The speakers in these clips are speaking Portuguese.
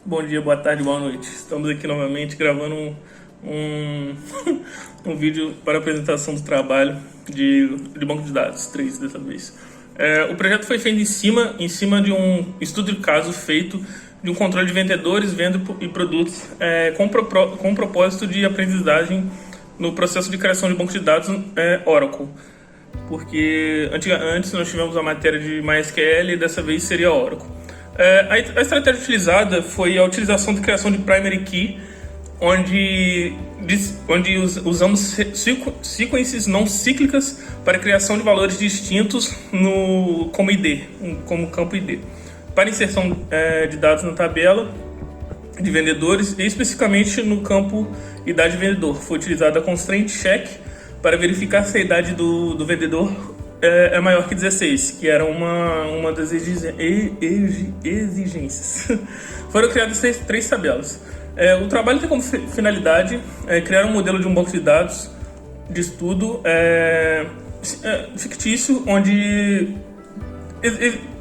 Bom dia, boa tarde, boa noite. Estamos aqui novamente gravando um, um vídeo para apresentação do trabalho de banco de dados, 3 dessa vez. O projeto foi feito em cima de um estudo de caso feito de um controle de vendedores, venda e produtos com o propósito de aprendizagem no processo de criação de banco de dados Oracle. Porque antes nós tivemos a matéria de MySQL e dessa vez seria Oracle. A estratégia utilizada foi a utilização de criação de primary key, onde usamos sequências não cíclicas para a criação de valores distintos como ID, como campo ID, para inserção de dados na tabela de vendedores, e especificamente no campo idade vendedor. Foi utilizada a constraint check para verificar se a idade do vendedor é maior que 16, que era uma das exigências. Foram criadas três tabelas. O trabalho tem como finalidade criar um modelo de um banco de dados de estudo fictício, onde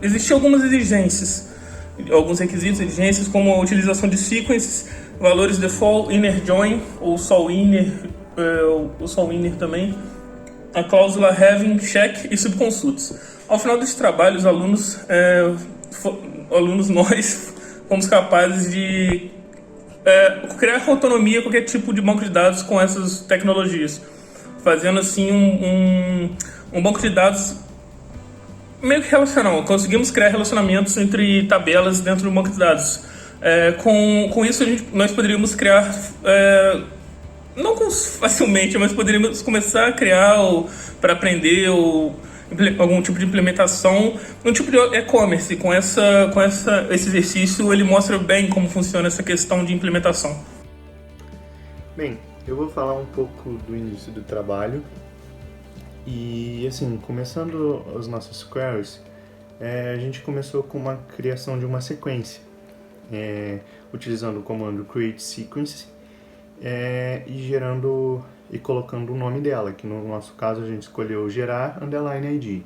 existiam algumas exigências, alguns requisitos, exigências, como a utilização de sequences, valores default, inner join, ou sol inner também, a cláusula having, check e subconsults. Ao final desse trabalho, os alunos nós, fomos capazes de criar autonomia a qualquer tipo de banco de dados com essas tecnologias, fazendo assim um banco de dados meio que relacional. Conseguimos criar relacionamentos entre tabelas dentro do banco de dados. Com isso, nós poderíamos criar, não facilmente, mas poderíamos começar a criar para aprender algum tipo de implementação, um tipo de e-commerce. Esse exercício ele mostra bem como funciona essa questão de implementação. Bem, eu vou falar um pouco do início do trabalho. E assim, começando as nossas queries, a gente começou com uma criação de uma sequência, utilizando o comando create sequence e colocando o nome dela, que no nosso caso a gente escolheu gerar underline ID.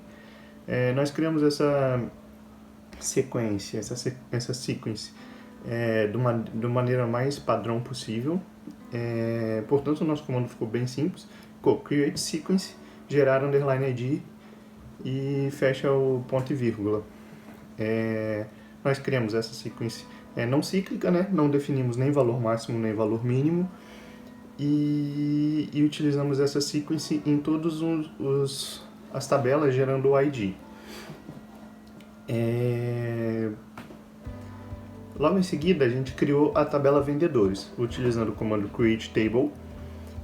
Nós criamos essa sequência, essa sequence de maneira mais padrão possível. Portanto, o nosso comando ficou bem simples, ficou create sequence, gerar underline ID e fecha o ponto e vírgula. Nós criamos essa sequência não cíclica, né? Não definimos nem valor máximo nem valor mínimo, e utilizamos essa sequence em todas as tabelas gerando o ID. Logo em seguida a gente criou a tabela vendedores, utilizando o comando create table,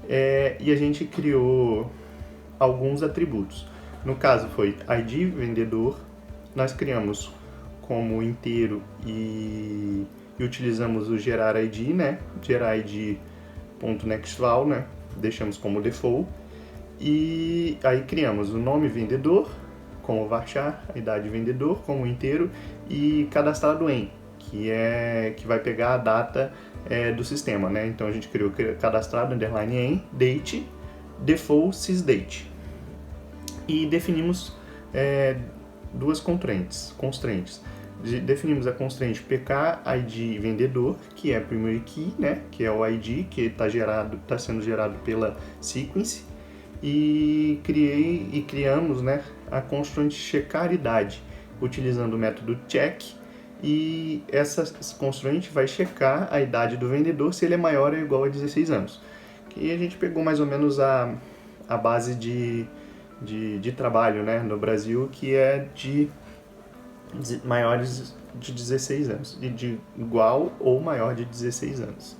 e a gente criou alguns atributos. No caso foi ID vendedor, nós criamos como inteiro e utilizamos o gerar ID, né? Gerar ID.nextval, né? Deixamos como default, e aí criamos o nome vendedor como varchar, a idade vendedor como inteiro e cadastrado em, que vai pegar a data do sistema, né? Então a gente criou cadastrado underline em date default sysdate, e definimos duas constraints. Definimos a constraint pk id vendedor, que é primary key, né, que é o id que está sendo gerado pela sequence, e criamos, né, a constraint checar idade, utilizando o método check, e essa constraint vai checar a idade do vendedor se ele é maior ou igual a 16 anos. E a gente pegou mais ou menos a base de trabalho, né, no Brasil, que é de maiores de 16 anos, e de igual ou maior de 16 anos.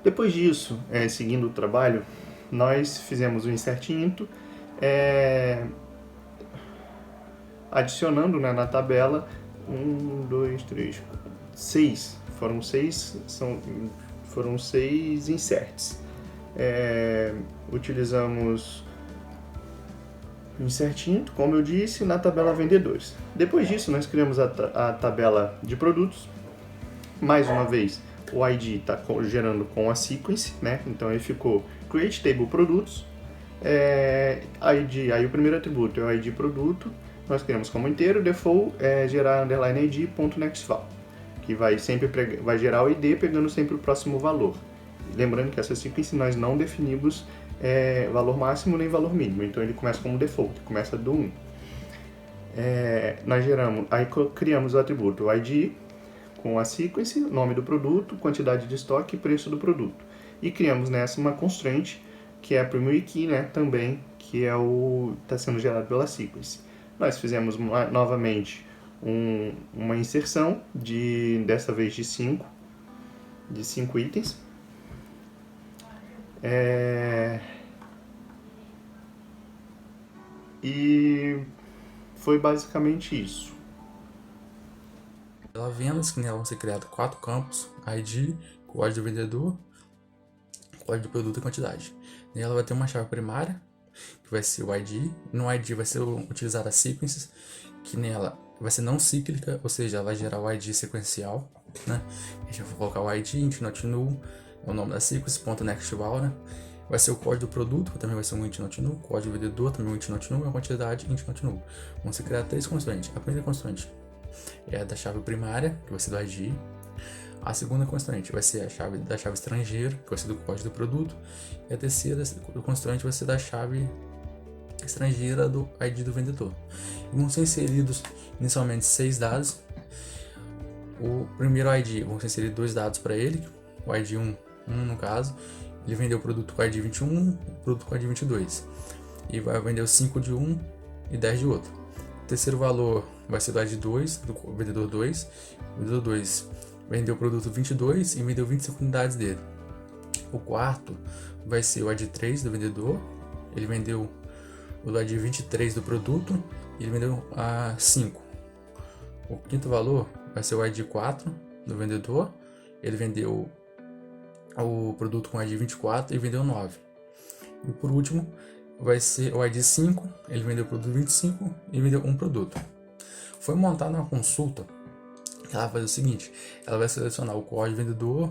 Depois disso, seguindo o trabalho, nós fizemos o insert into, adicionando, né, na tabela 6. Foram 6 inserts. Utilizamos o insert into, como eu disse, na tabela vendedores. Depois disso, nós criamos a tabela de produtos. Mais uma vez, o ID está gerando com a sequence, né? Então ele ficou create table produtos, ID, aí o primeiro atributo é o ID produto, nós criamos como inteiro, default gerar underline ID.nextval, que vai gerar o ID pegando sempre o próximo valor. Lembrando que essa sequência nós não definimos valor máximo nem valor mínimo, então ele começa como default, começa do 1. Nós criamos o atributo ID com a sequence, nome do produto, quantidade de estoque e preço do produto. E criamos nessa uma constraint, que é a primary key, né, também, que está sendo gerado pela sequence. Nós fizemos novamente uma inserção, dessa vez de 5 itens. E foi basicamente isso. Pela vendas, que nela vão ser criados 4 campos: ID, código do vendedor, código do produto e quantidade. Nela vai ter uma chave primária, que vai ser o ID. No ID vai ser utilizada a sequences, que nela vai ser não cíclica, ou seja, ela vai gerar o ID sequencial, né? A gente vai colocar o ID, int not null, é o nome da sequence, ponto next val, né? Vai ser o código do produto, que também vai ser um int not null, código do vendedor, também um int not null, e a quantidade int not null. Vão ser criadas 3 constantes. A primeira constante é a da chave primária, que vai ser do ID. A segunda constante vai ser a chave da chave estrangeira, que vai ser do código do produto. E a terceira constante vai ser da chave estrangeira do ID do vendedor. E vão ser inseridos inicialmente 6 dados. O primeiro ID, vão ser inseridos 2 dados para ele, o ID 1 no caso. Ele vendeu o produto com o ID 21, o produto com o ID 22. E vai vender os 5 de um e 10 de outro. O terceiro valor vai ser do ID 2, do vendedor 2. O vendedor 2 vendeu o produto 22 e vendeu 25 unidades dele. O quarto vai ser o ID 3 do vendedor. Ele vendeu o ID 23 do produto e ele vendeu a 5. O quinto valor vai ser o ID 4 do vendedor. Ele vendeu o produto com o ID 24 e vendeu 9. E por último vai ser o ID 5. Ele vendeu o produto 25 e vendeu um produto. Foi montada uma consulta. Ela vai fazer o seguinte: ela vai selecionar o código vendedor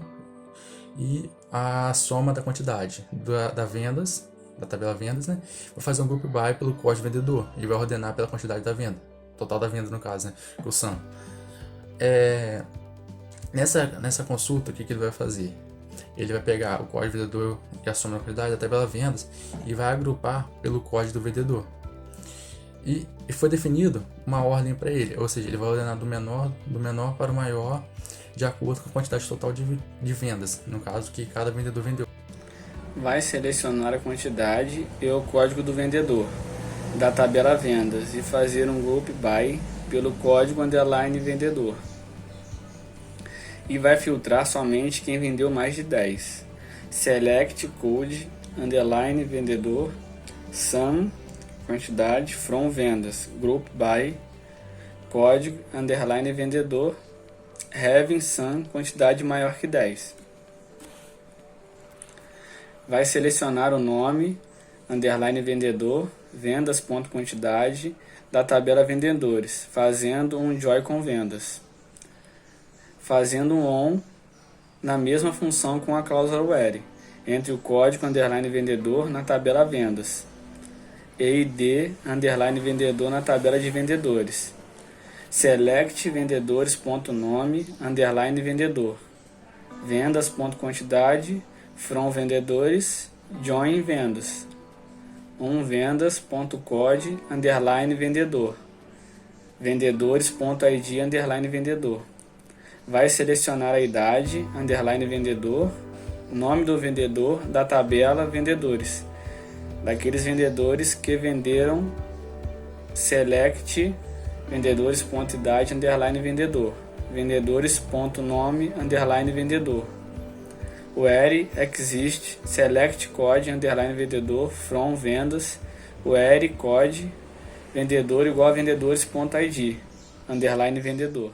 e a soma da quantidade da vendas, da tabela vendas, né? Vai fazer um group by pelo código vendedor e vai ordenar pela quantidade da venda, total da venda no caso, né? O sum. Nessa consulta, o que ele vai fazer? Ele vai pegar o código vendedor e a soma da quantidade da tabela vendas e vai agrupar pelo código do vendedor. E foi definido uma ordem para ele, ou seja, ele vai ordenar do menor para o maior de acordo com a quantidade total de vendas, no caso que cada vendedor vendeu. Vai selecionar a quantidade e o código do vendedor da tabela vendas e fazer um group by pelo código underline vendedor. E vai filtrar somente quem vendeu mais de 10. Select code underline vendedor sum quantidade from vendas group by código underline vendedor having sum quantidade maior que 10. Vai selecionar o nome underline vendedor vendas.quantidade da tabela vendedores, fazendo um join com vendas, fazendo um on na mesma função com a cláusula where entre o código underline vendedor na tabela vendas e id underline vendedor na tabela de vendedores. Select vendedores.nome underline vendedor vendas.quantidade from vendedores join vendas vendas.code underline vendedor vendedores.id underline vendedor. Vai selecionar a idade underline vendedor, nome do vendedor da tabela vendedores, daqueles vendedores que venderam. Select vendedores.idade underline vendedor vendedores.nome underline vendedor. Where exist select code underline vendedor from vendas where code vendedor igual a vendedores.id underline vendedor.